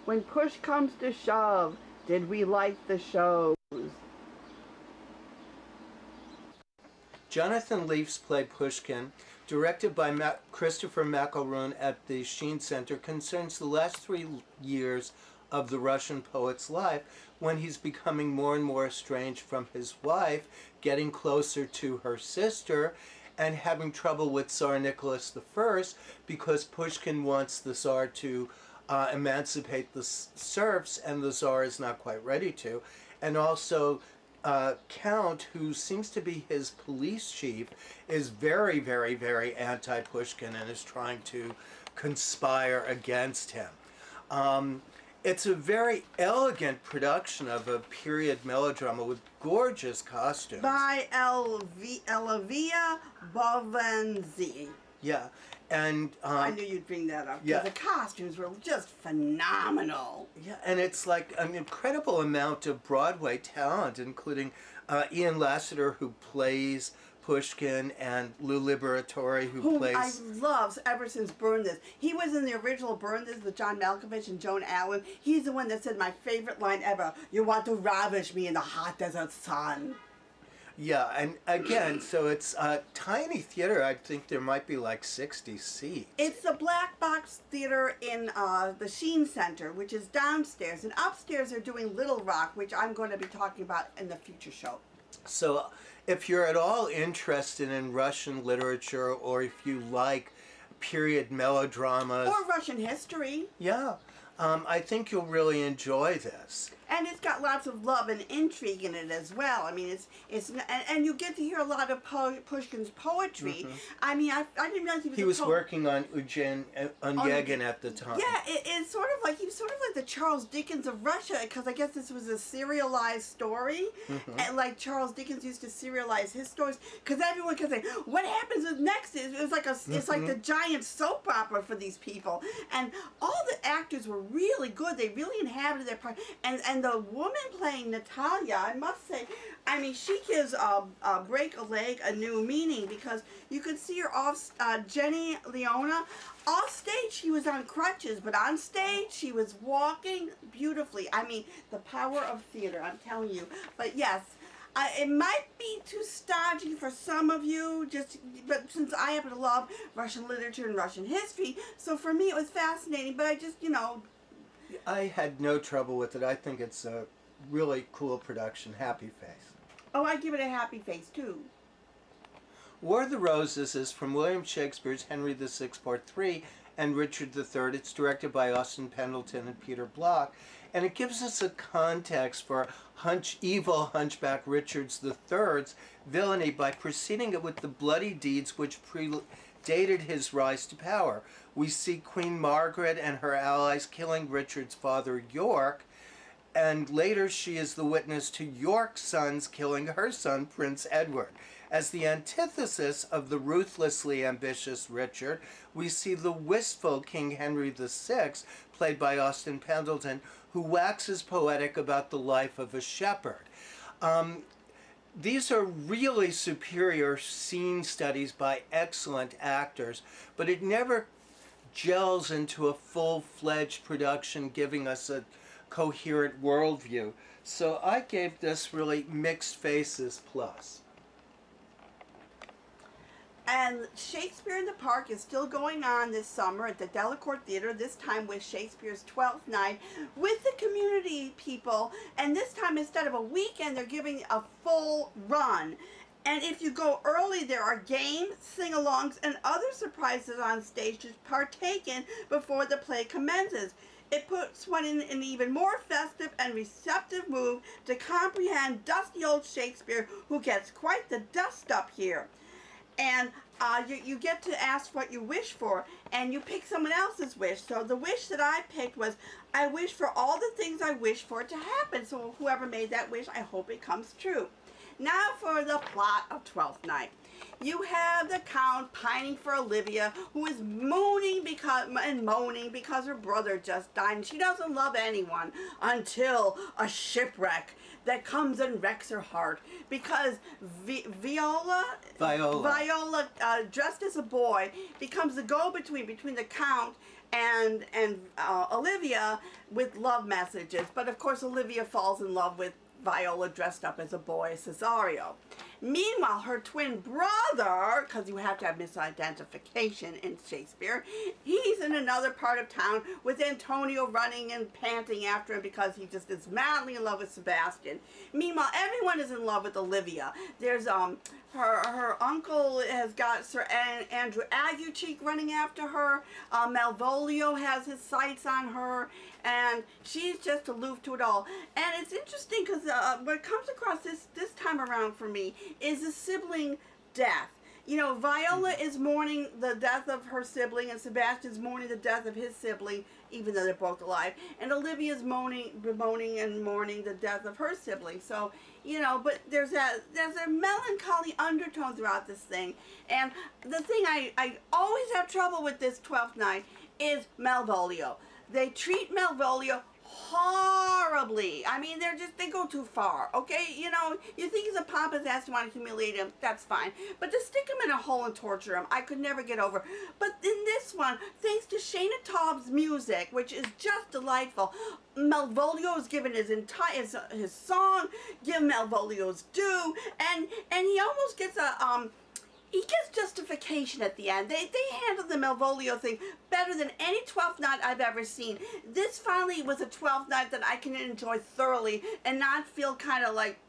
When push comes to shove, did we like the shows? Jonathan Leaf's play Pushkin, directed by Christopher McElroon at the Sheen Center, concerns the last 3 years of the Russian poet's life when he's becoming more and more estranged from his wife, getting closer to her sister, and having trouble with Tsar Nicholas I because Pushkin wants the Tsar to emancipate the serfs, and the Tsar is not quite ready to. And also Count, who seems to be his police chief, is very, very, very anti-Pushkin and is trying to conspire against him. It's a very elegant production of a period melodrama with gorgeous costumes. By Elavia Bovenzi. Yeah, and I knew you'd bring that up. Yeah, the costumes were just phenomenal. Yeah, and it's like an incredible amount of Broadway talent, including Ian Lasseter, who plays Pushkin, and Lou Liberatore, who plays... I love ever since Burn This. He was in the original Burn This with John Malkovich and Joan Allen. He's the one that said my favorite line ever, "You want to ravish me in the hot desert sun." Yeah, and again, so it's a tiny theater. I think there might be like 60 seats. It's the Black Box Theater in the Sheen Center, which is downstairs. And upstairs they're doing Little Rock, which I'm going to be talking about in the future show. So if you're at all interested in Russian literature, or if you like period melodramas... Or Russian history. Yeah, I think you'll really enjoy this. And it's got lots of love and intrigue in it as well. I mean, and you get to hear a lot of Pushkin's poetry. I mean, I didn't realize he was working on Eugen Onegin at the time. Yeah, it's sort of like, he was sort of like the Charles Dickens of Russia, because I guess this was a serialized story. And like Charles Dickens used to serialize his stories, because everyone could say, what happens next? It was like it's like the giant soap opera for these people. And all the actors were really good. They really inhabited their part. And the woman playing Natalia, I must say, I mean, she gives Break a Leg a new meaning, because you could see her off, Jenny Leona, off stage she was on crutches, but on stage she was walking beautifully. I mean, the power of theater, I'm telling you. But yes, it might be too stodgy for some of you, but since I happen to love Russian literature and Russian history, so for me it was fascinating, but I just, you know... I had no trouble with it. I think it's a really cool production. Happy face. Oh, I give it a happy face, too. War of the Roses is from William Shakespeare's Henry VI, Part 3, and Richard III. It's directed by Austin Pendleton and Peter Block, and it gives us a context for evil Hunchback Richard III's villainy by preceding it with the bloody deeds which predated his rise to power. We see Queen Margaret and her allies killing Richard's father, York, and later she is the witness to York's sons killing her son, Prince Edward. As the antithesis of the ruthlessly ambitious Richard, we see the wistful King Henry VI, played by Austin Pendleton, who waxes poetic about the life of a shepherd. These are really superior scene studies by excellent actors, but it never gels into a full-fledged production giving us a coherent worldview. So I gave this really mixed faces plus. And Shakespeare in the Park is still going on this summer at the Delacorte Theater, this time with Shakespeare's 12th night with the community people. And this time, instead of a weekend, they're giving a full run. And if you go early, there are games, sing-alongs, and other surprises on stage to partake in before the play commences. It puts one in an even more festive and receptive mood to comprehend dusty old Shakespeare, who gets quite the dust-up here. And you get to ask what you wish for, and you pick someone else's wish. So the wish that I picked was, I wish for all the things I wish for to happen. So whoever made that wish, I hope it comes true. Now for the plot of Twelfth Night. You have the Count pining for Olivia, who is moaning because her brother just died, and she doesn't love anyone until a shipwreck that comes and wrecks her heart because Viola, dressed as a boy, becomes the go-between between the Count and Olivia with love messages. But of course, Olivia falls in love with Viola dressed up as a boy, Cesario. Meanwhile, her twin brother, because you have to have misidentification in Shakespeare, he's in another part of town with Antonio running and panting after him because he just is madly in love with Sebastian. Meanwhile, everyone is in love with Olivia. There's her uncle has got Sir Andrew Aguecheek running after her. Malvolio has his sights on her, and she's just aloof to it all. And it's interesting because what comes across this time around for me is a sibling death. You know, Viola is mourning the death of her sibling, and Sebastian's mourning the death of his sibling, even though they're both alive. And Olivia's bemoaning and mourning the death of her sibling. So, you know, but there's a melancholy undertone throughout this thing. And the thing I always have trouble with this Twelfth Night is Malvolio. They treat Malvolio horribly. I mean, they go too far, okay? You know, you think he's a pompous ass, you want to humiliate him, that's fine. But to stick him in a hole and torture him, I could never get over. But in this one, thanks to Shayna Taub's music, which is just delightful, Malvolio is given his song, give Malvolio's due, and he almost gets he gets justification at the end. They handled the Malvolio thing better than any 12th Night I've ever seen. This finally was a 12th Night that I can enjoy thoroughly and not feel kind of like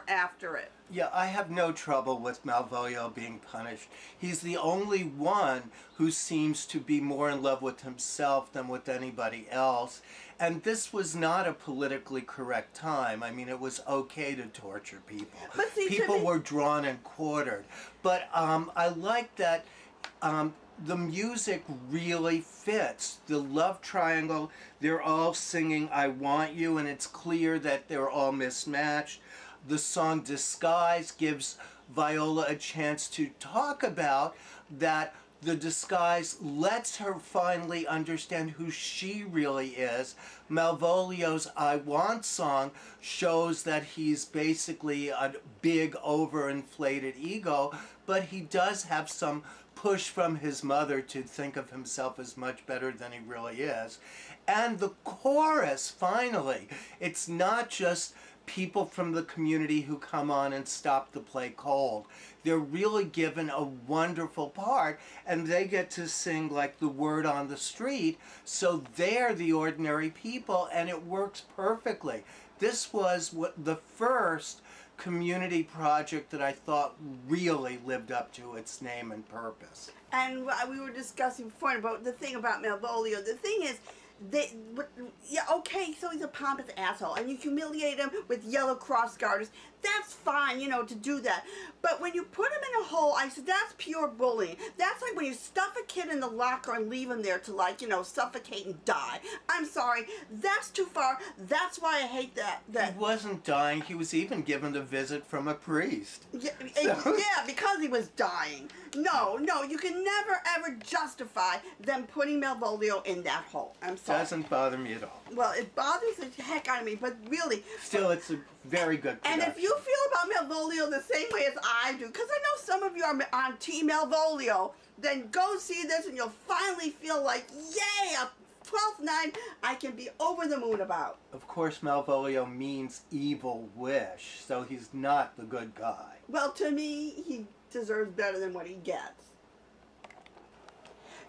after it. Yeah, I have no trouble with Malvolio being punished. He's the only one who seems to be more in love with himself than with anybody else. And this was not a politically correct time. I mean, it was okay to torture people. But see, people were drawn and quartered. But I like that the music really fits. The love triangle, they're all singing I Want You, and it's clear that they're all mismatched. The song Disguise gives Viola a chance to talk about that. The disguise lets her finally understand who she really is. Malvolio's I Want song shows that he's basically a big overinflated ego, but he does have some push from his mother to think of himself as much better than he really is. And the chorus, finally, it's not just people from the community who come on and stop the play cold. They're really given a wonderful part, and they get to sing like the word on the street, so they're the ordinary people, and it works perfectly. This was the first community project that I thought really lived up to its name and purpose. And we were discussing before about the thing about Malvolio. The thing is, okay, so he's a pompous asshole, and you humiliate him with yellow cross garters. That's fine, you know, to do that. But when you put him in a hole, I said, that's pure bullying. That's like when you stuff a kid in the locker and leave him there to, like, you know, suffocate and die. I'm sorry, that's too far. That's why I hate that. He wasn't dying. He was even given a visit from a priest. Yeah, yeah, because he was dying. No, you can never, ever justify them putting Malvolio in that hole. I'm sorry. Doesn't bother me at all. Well, it bothers the heck out of me, but really... Still, it's a very good production. And if you feel about Malvolio the same way as I do, because I know some of you are on Team Malvolio, then go see this and you'll finally feel like, yay, a 12th Night I can be over the moon about. Of course, Malvolio means evil wish, so he's not the good guy. Well, to me, he deserves better than what he gets.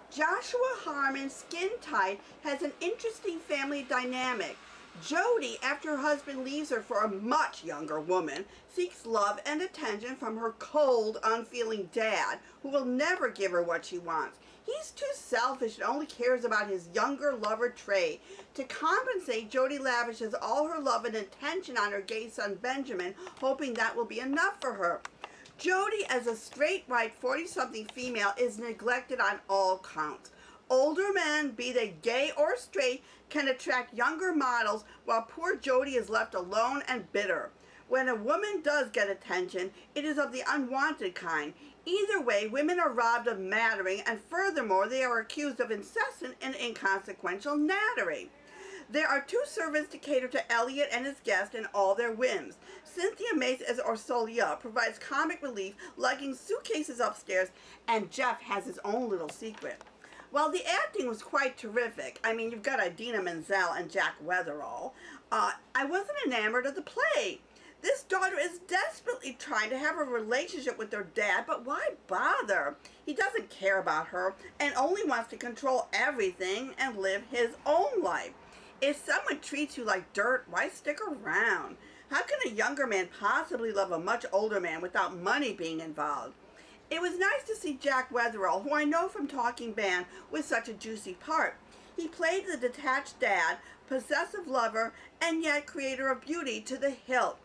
Joshua Harmon's Skin Tight has an interesting family dynamic. Jody, after her husband leaves her for a much younger woman, seeks love and attention from her cold, unfeeling dad, who will never give her what she wants. He's too selfish and only cares about his younger lover, Trey. To compensate, Jody lavishes all her love and attention on her gay son, Benjamin, hoping that will be enough for her. Jody, as a straight, white, 40-something female, is neglected on all counts. Older men, be they gay or straight, can attract younger models, while poor Jody is left alone and bitter. When a woman does get attention, it is of the unwanted kind. Either way, women are robbed of mattering, and furthermore, they are accused of incessant and inconsequential nattering. There are two servants to cater to Elliot and his guest and all their whims. Cynthia Mace as Orsolia provides comic relief, lugging suitcases upstairs, and Jeff has his own little secret. While the acting was quite terrific, I mean, you've got Idina Menzel and Jack Weatherall, I wasn't enamored of the play. This daughter is desperately trying to have a relationship with her dad, but why bother? He doesn't care about her and only wants to control everything and live his own life. If someone treats you like dirt, why stick around? How can a younger man possibly love a much older man without money being involved? It was nice to see Jack Weatherall, who I know from Talking Band, with such a juicy part. He played the detached dad, possessive lover, and yet creator of beauty to the hilt.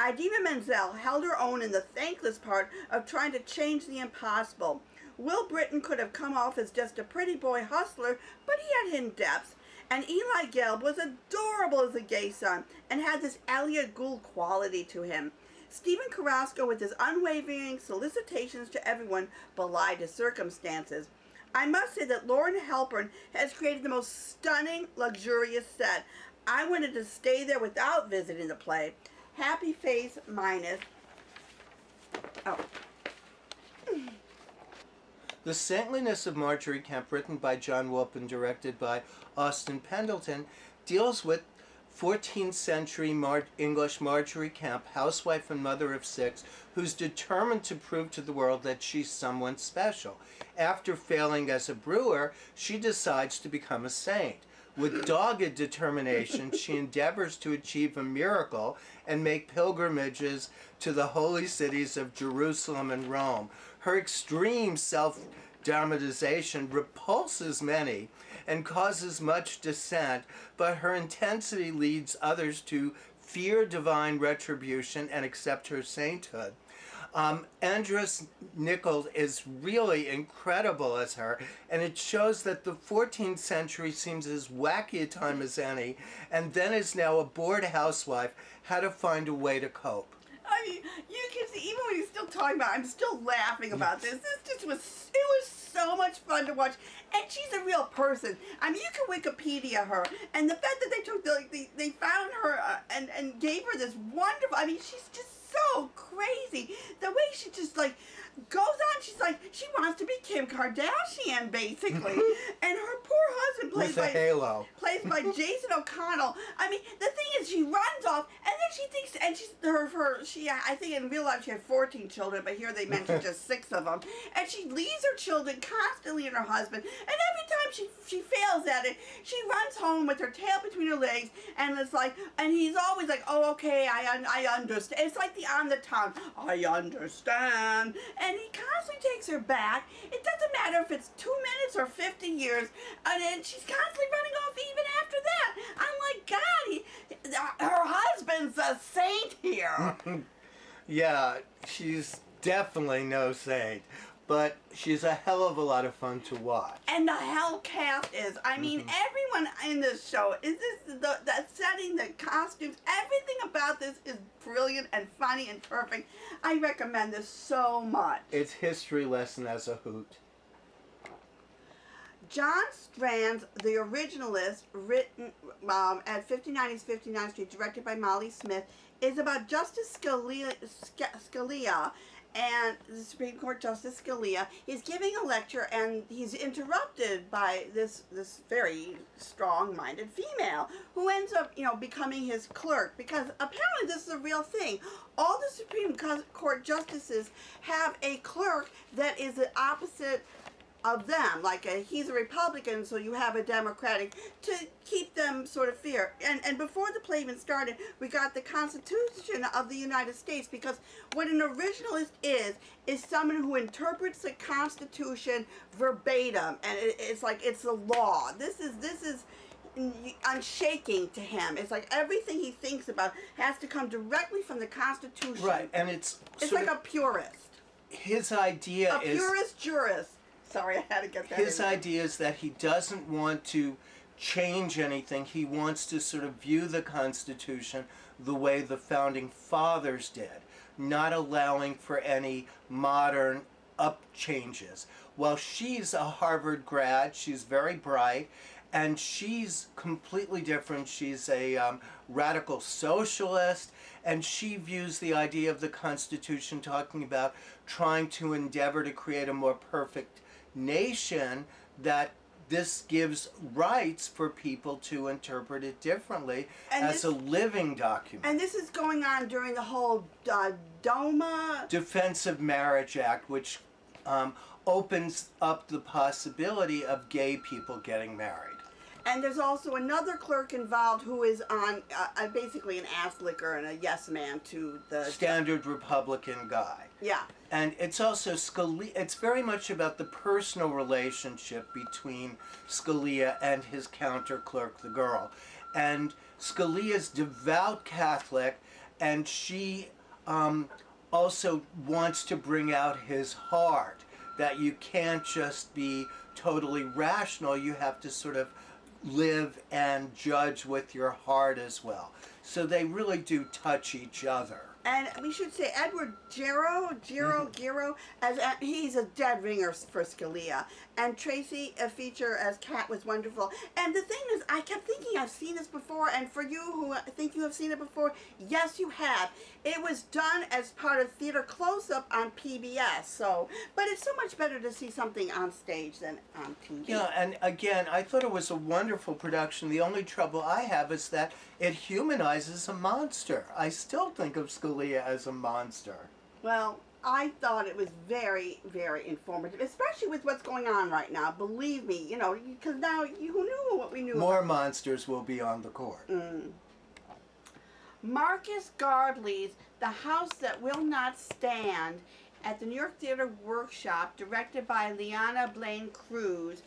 Idina Menzel held her own in the thankless part of trying to change the impossible. Will Britton could have come off as just a pretty boy hustler, but he had hidden depths. And Eli Gelb was adorable as a gay son and had this Elliot Gould quality to him. Stephen Carrasco, with his unwavering solicitations to everyone, belied his circumstances. I must say that Lauren Halpern has created the most stunning, luxurious set. I wanted to stay there without visiting the play. Happy face minus. Oh. The Saintliness of Margery Kempe, written by John Wolpe and directed by Austin Pendleton, deals with 14th century English Margery Kempe, housewife and mother of 6, who's determined to prove to the world that she's someone special. After failing as a brewer, she decides to become a saint. With dogged determination, she endeavors to achieve a miracle and make pilgrimages to the holy cities of Jerusalem and Rome. Her extreme self-dramatization repulses many and causes much dissent, but her intensity leads others to fear divine retribution and accept her sainthood. Andrus Nichols is really incredible as her, and it shows that the 14th century seems as wacky a time as any, and then is now a bored housewife, how to find a way to cope. I mean, you can see, even when he's still talking about it, I'm still laughing about this. This just was, it was so much fun to watch. And she's a real person. I mean, you can Wikipedia her. And the fact that they took, they found her and gave her this wonderful, I mean, she's just so crazy. The way she just, like, goes on, she's like, she wants to be Kim Kardashian, basically. And her poor husband, plays by Jason O'Connell. I mean, the thing is, she runs off, and then she thinks, and I think in real life she had 14 children, but here they mentioned just 6 of them. And she leaves her children constantly in her husband, and every time she fails at it, she runs home with her tail between her legs, and it's like, and he's always like, oh, okay, I understand. It's like the on the tongue, I understand. And he constantly takes her back. It doesn't matter if it's 2 minutes or 50 years, and then she's constantly running off even after that. I'm like, God, her husband's a saint here. Yeah, she's definitely no saint, but she's a hell of a lot of fun to watch. And the hell cast is, I mean, everyone in this show, is this the setting, the costumes, everything about this is brilliant and funny and perfect. I recommend this so much. It's history lesson as a hoot. John Strand's The Originalist, written at 59 East 59th Street, directed by Molly Smith, is about Justice Scalia and the Supreme Court Justice Scalia. He's giving a lecture and he's interrupted by this very strong-minded female who ends up, becoming his clerk, because apparently this is a real thing. All the Supreme Court justices have a clerk that is the opposite of them, like he's a Republican, so you have a Democratic, to keep them sort of fair. And before the play even started, we got the Constitution of the United States, because what an originalist is someone who interprets the Constitution verbatim, and it's like it's the law. This is unshaking to him. It's like everything he thinks about has to come directly from the Constitution. Right, and it's like a purist. His idea is... A purist jurist. Sorry, I had to get that His idea is that he doesn't want to change anything. He wants to sort of view the Constitution the way the Founding Fathers did, not allowing for any modern up changes. Well, she's a Harvard grad, she's very bright, and she's completely different. She's a radical socialist, and she views the idea of the Constitution talking about trying to endeavor to create a more perfect nation, that this gives rights for people to interpret it differently as a living document. And this is going on during the whole DOMA... Defense of Marriage Act, which opens up the possibility of gay people getting married. And there's also another clerk involved who is on basically an ass licker and a yes man to the... Standard Republican guy. Yeah. And it's also Scalia, it's very much about the personal relationship between Scalia and his counter clerk, the girl. And Scalia's devout Catholic, and she also wants to bring out his heart, that you can't just be totally rational, you have to sort of live and judge with your heart as well. So they really do touch each other. And we should say Edward Giro, as he's a dead ringer for Scalia. And Tracy, a feature as Kat, was wonderful. And the thing is, I kept thinking I've seen this before, and for you who think you have seen it before, yes, you have. It was done as part of Theater Close-Up on PBS. So, but it's so much better to see something on stage than on TV. Yeah, and again, I thought it was a wonderful production. The only trouble I have is that it humanizes a monster. I still think of Scalia as a monster. Well, I thought it was very, very informative, especially with what's going on right now. Believe me, you know, because now who knew what we knew. More monsters will be on the court. Marcus Gardley's The House That Will Not Stand at the New York Theater Workshop, directed by Liana Blaine Cruz,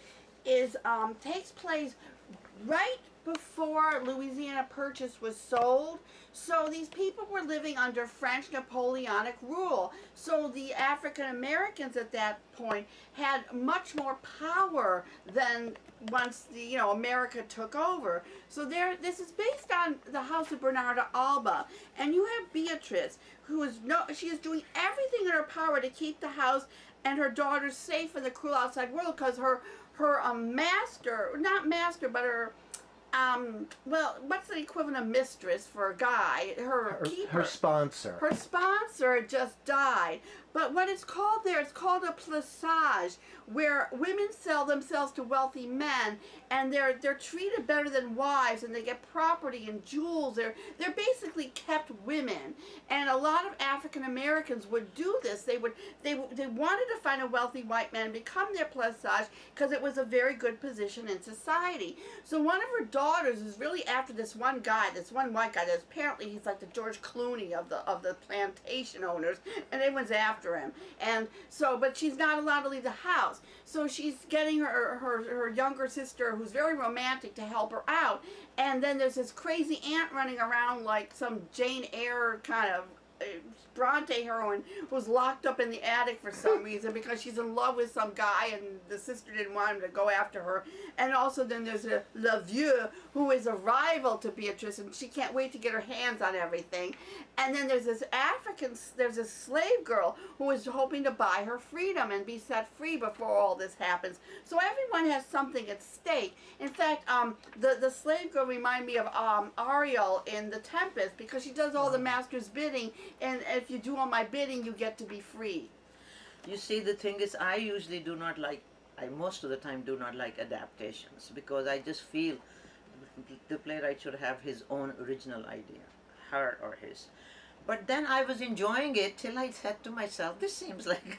takes place right before Louisiana Purchase was sold. So these people were living under French Napoleonic rule. So the African Americans at that point had much more power than once America took over. So this is based on the house of Bernarda Alba, and you have Beatrice, she is doing everything in her power to keep the house and her daughters safe in the cruel outside world, because her what's the equivalent of mistress for a guy? Her keeper. Her sponsor. Her sponsor just died. But what it's called there, it's called a plissage, where women sell themselves to wealthy men, and they're treated better than wives, and they get property and jewels. They're basically kept women. And a lot of African Americans would do this. They wanted to find a wealthy white man and become their plissage, because it was a very good position in society. So one of her daughters is really after this one white guy that apparently he's like the George Clooney of the plantation owners, and everyone's after him. And so, but she's not allowed to leave the house. So she's getting her younger sister, who's very romantic, to help her out. And then there's this crazy aunt running around like some Jane Eyre kind of Bronte heroine, who's locked up in the attic for some reason because she's in love with some guy, and the sister didn't want him to go after her. And also then there's a Le Vieux, who is a rival to Beatrice, and she can't wait to get her hands on everything. And then there's there's a slave girl who is hoping to buy her freedom and be set free before all this happens. So everyone has something at stake. In fact, the slave girl reminded me of Ariel in The Tempest, because she does all the master's bidding, and if you do all my bidding, you get to be free. You see, the thing is, I usually do not like, I most of the time do not like adaptations, because I just feel the playwright should have his own original idea, her or his. But then I was enjoying it till I said to myself, this seems like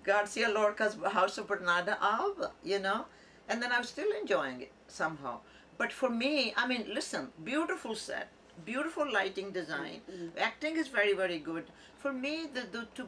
Garcia Lorca's House of Bernarda Alba, you know? And then I was still enjoying it somehow. But for me, I mean, listen, beautiful set, beautiful lighting design, acting is very, very good. For me,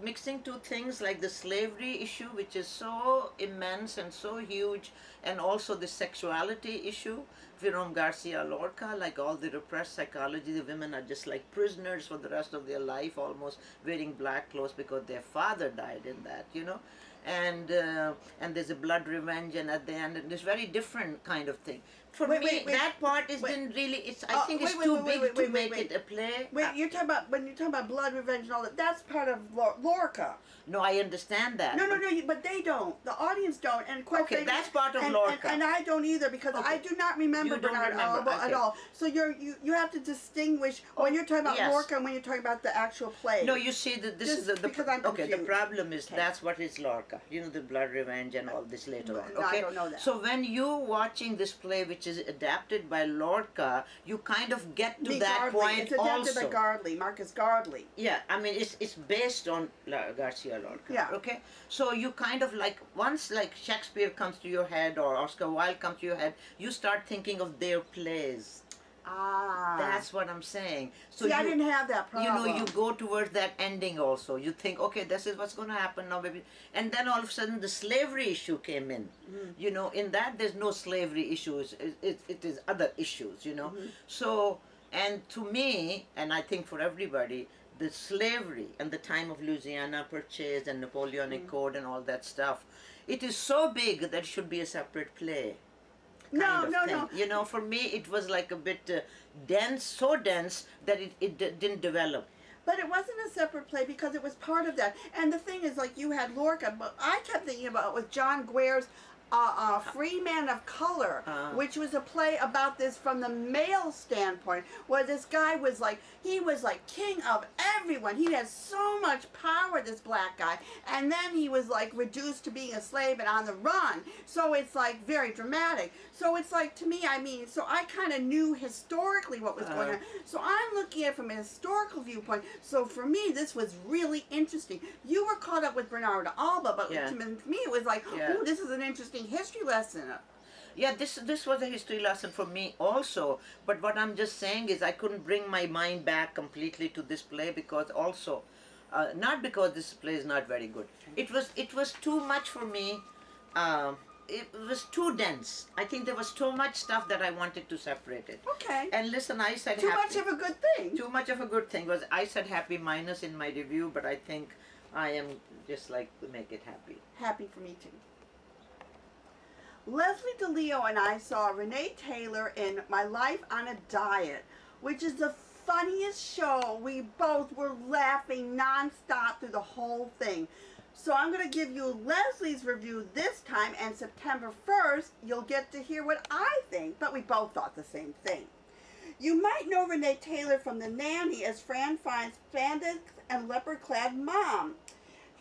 mixing two things like the slavery issue, which is so immense and so huge, and also the sexuality issue, Jerome Garcia Lorca, like all the repressed psychology, the women are just like prisoners for the rest of their life, almost wearing black clothes because their father died in that, you know. and there's a blood revenge, and at the end, and this very different kind of thing. For Wait, me, wait, wait. that part is didn't really. It's I think it's wait, too wait, big wait, to wait, make wait. it a play. Wait, you're talking about when you're talking about blood revenge and all that. That's part of Lorca. No, I understand that. No, but they don't. The audience don't, and quite Okay, frankly, that's part of and, Lorca. and I don't either because Okay. I do not remember You don't Bernard remember, Alba at okay. all. So you have to distinguish when you're talking about yes. Lorca and when you're talking about the actual play. No, you see, this Just is the because I'm okay. The confused. problem is Okay. that's what is Lorca. You know, the blood revenge and all this later on. No, I Okay, don't know that. so when you're watching this play, which is adapted by Lorca, you kind of get to that Gardley. point It's adapted also. by Gardley, Marcus Gardley. Yeah, I mean it's based on Garcia Lorca. Yeah. Okay, so you kind of like once like Shakespeare comes to your head or Oscar Wilde comes to your head, you start thinking of their plays. Ah. That's what I'm saying. So See, I didn't have that problem. you know, you go towards that ending also. You think, okay, this is what's going to happen now, baby. And then all of a sudden the slavery issue came in. You know, in that there's no slavery issues. It is other issues, you know. So, and to me, and I think for everybody, the slavery and the time of Louisiana Purchase and Napoleonic Code and all that stuff, it is so big that it should be a separate play. No. You know, for me, it was like a bit dense, so dense that it didn't develop. But it wasn't a separate play because it was part of that. And the thing is, like, you had Lorca, but I kept thinking about it with John Guare's Free Man of Color, which was a play about this from the male standpoint, where this guy was like, he was like king of everyone. He had so much power, this black guy, and then he was like reduced to being a slave and on the run. So it's like very dramatic. So it's like, to me, I mean, so I kind of knew historically what was going on. So I'm looking at it from a historical viewpoint. So for me, this was really interesting. You were caught up with Bernardo Alba, but Yeah. to me it was like, Yeah. oh, this is an interesting history lesson. Yeah, this was a history lesson for me also. But what I'm just saying is I couldn't bring my mind back completely to this play because also, not because this play is not very good. It was too much for me. It was too dense. I think there was too much stuff that I wanted to separate it. Okay. And listen, I said Too happy. much of a good thing. Too much of a good thing was I said happy minus in my review, but I think I am just like to make it happy. Happy for me too. Leslie DiLeo and I saw Renee Taylor in My Life on a Diet, which is the funniest show. We both were laughing nonstop through the whole thing. So I'm going to give you Leslie's review this time, and September 1st, you'll get to hear what I think, but we both thought the same thing. You might know Renee Taylor from The Nanny as Fran Fine's spandex and leopard-clad mom.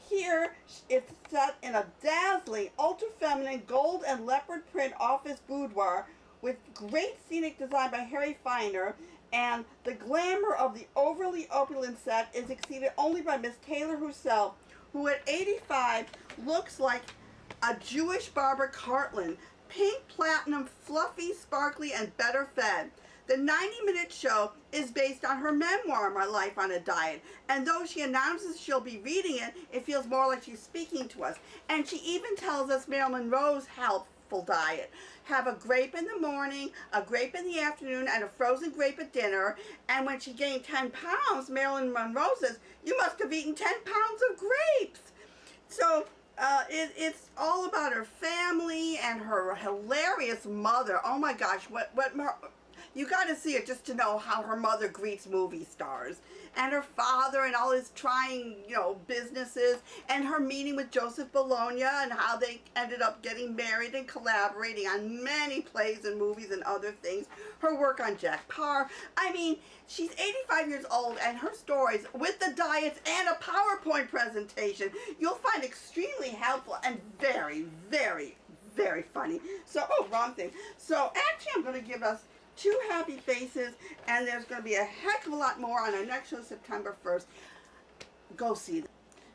Here, it's set in a dazzling, ultra-feminine gold and leopard print office boudoir with great scenic design by Harry Feiner, and the glamour of the overly opulent set is exceeded only by Miss Taylor herself, who at 85 looks like a Jewish Barbara Cartland, pink, platinum, fluffy, sparkly, and better fed. The 90-minute show is based on her memoir, My Life on a Diet, and though she announces she'll be reading it, it feels more like she's speaking to us. And she even tells us Marilyn Monroe's healthful diet. Have a grape in the morning, a grape in the afternoon, and a frozen grape at dinner. And when she gained 10 pounds, Marilyn Monroe says, "You must have eaten 10 pounds of grapes." So it's all about her family and her hilarious mother. Oh my gosh, you got to see it just to know how her mother greets movie stars. And her father and all his trying, businesses. And her meeting with Joseph Bologna and how they ended up getting married and collaborating on many plays and movies and other things. Her work on Jack Parr. I mean, she's 85 years old and her stories with the diets and a PowerPoint presentation you'll find extremely helpful and very, very, very funny. So, wrong thing. So, actually, I'm going to give us 2 happy faces, and there's going to be a heck of a lot more on our next show, September 1st. Go see them.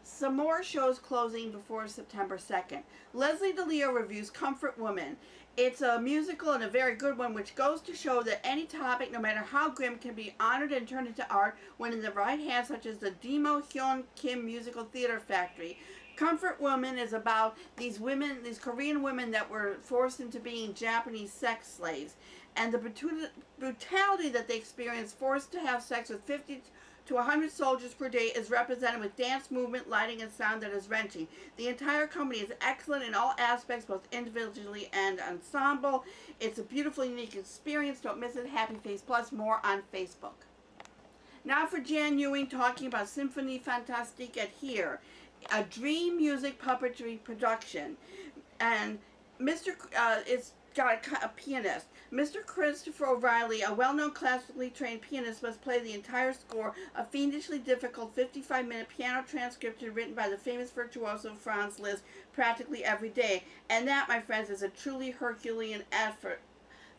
Some more shows closing before September 2nd. Leslie DiLeo reviews Comfort Woman. It's a musical and a very good one, which goes to show that any topic, no matter how grim, can be honored and turned into art when in the right hands, such as the Demo Hyun Kim Musical Theater Factory. Comfort Woman is about these women, these Korean women that were forced into being Japanese sex slaves, and the brutality that they experienced, forced to have sex with 50 to to 100 soldiers per day is represented with dance, movement, lighting, and sound that is wrenching. The entire company is excellent in all aspects, both individually and ensemble. It's a beautiful, unique experience. Don't miss it. Happy Face Plus. More on Facebook. Now for Jan Ewing talking about Symphonie Fantastique at Here, a dream music puppetry production. And it's got a pianist. Mr. Christopher O'Reilly, a well-known classically trained pianist, must play the entire score, a fiendishly difficult 55-minute piano transcription written by the famous virtuoso Franz Liszt practically every day. And that, my friends, is a truly Herculean effort.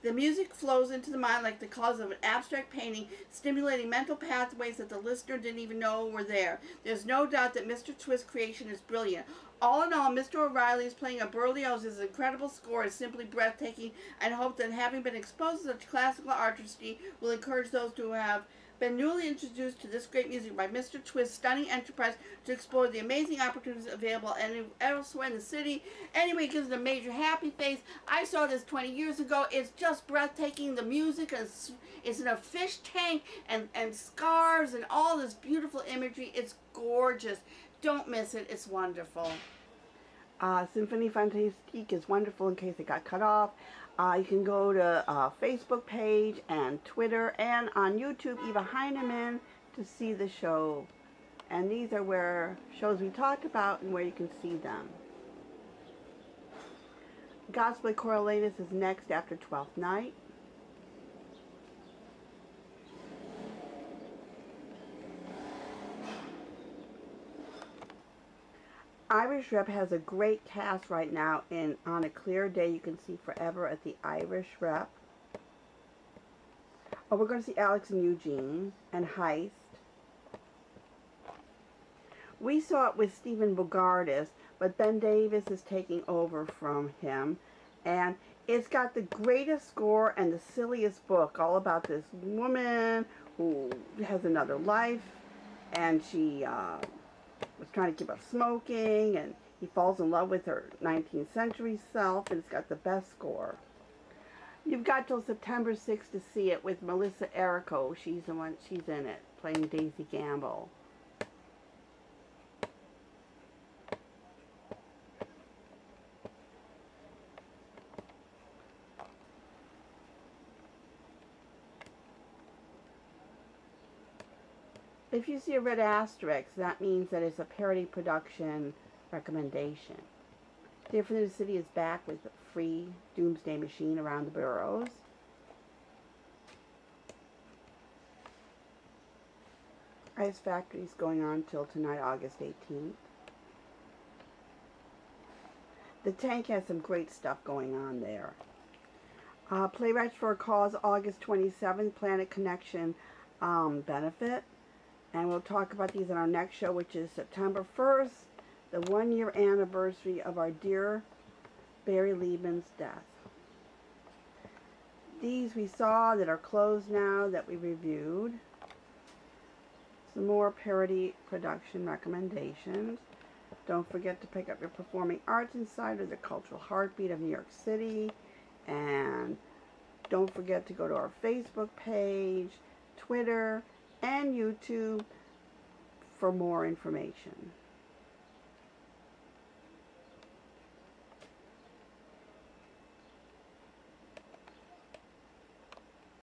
The music flows into the mind like the colors of an abstract painting, stimulating mental pathways that the listener didn't even know were there. There's no doubt that Mr. Twist's creation is brilliant. All in all, Mr. O'Reilly is playing a Berlioz's incredible score is simply breathtaking, and hope that having been exposed to such classical artistry will encourage those who have been newly introduced to this great music by Mr. Twist's stunning enterprise to explore the amazing opportunities available elsewhere in the city. Anyway, it gives it a major happy face. I saw this 20 years ago. It's just breathtaking. The music is in a fish tank and scarves and all this beautiful imagery. It's gorgeous. Don't miss it. It's wonderful. Symphonie Fantastique is wonderful in case it got cut off. You can go to Facebook page and Twitter and on YouTube, Eva Heinemann, to see the show. And these are where shows we talked about and where you can see them. Gospel Originalist is next after 12th night. Irish Rep has a great cast right now, and on a clear day you can see Forever at the Irish Rep. Oh, we're going to see Alex and Eugene and Heist. We saw it with Stephen Bogardus, but Ben Davis is taking over from him, and it's got the greatest score and the silliest book, all about this woman who has another life, and she was trying to give up smoking, and he falls in love with her 19th century self, and it's got the best score. You've got till September 6th to see it with Melissa Errico. She's in it, playing Daisy Gamble. If you see a red asterisk, that means that it's a parody production recommendation. Different in the City is back with a free Doomsday Machine around the boroughs. Ice Factory is going on till tonight, August 18th. The Tank has some great stuff going on there. Playwrights for a Cause, August 27th, Planet Connection benefit. And we'll talk about these in our next show, which is September 1st, the 1-year anniversary of our dear Barry Liebman's death. These we saw that are closed now that we reviewed. Some more parody production recommendations. Don't forget to pick up your Performing Arts Insider, the cultural heartbeat of New York City. And don't forget to go to our Facebook page, Twitter, and YouTube for more information.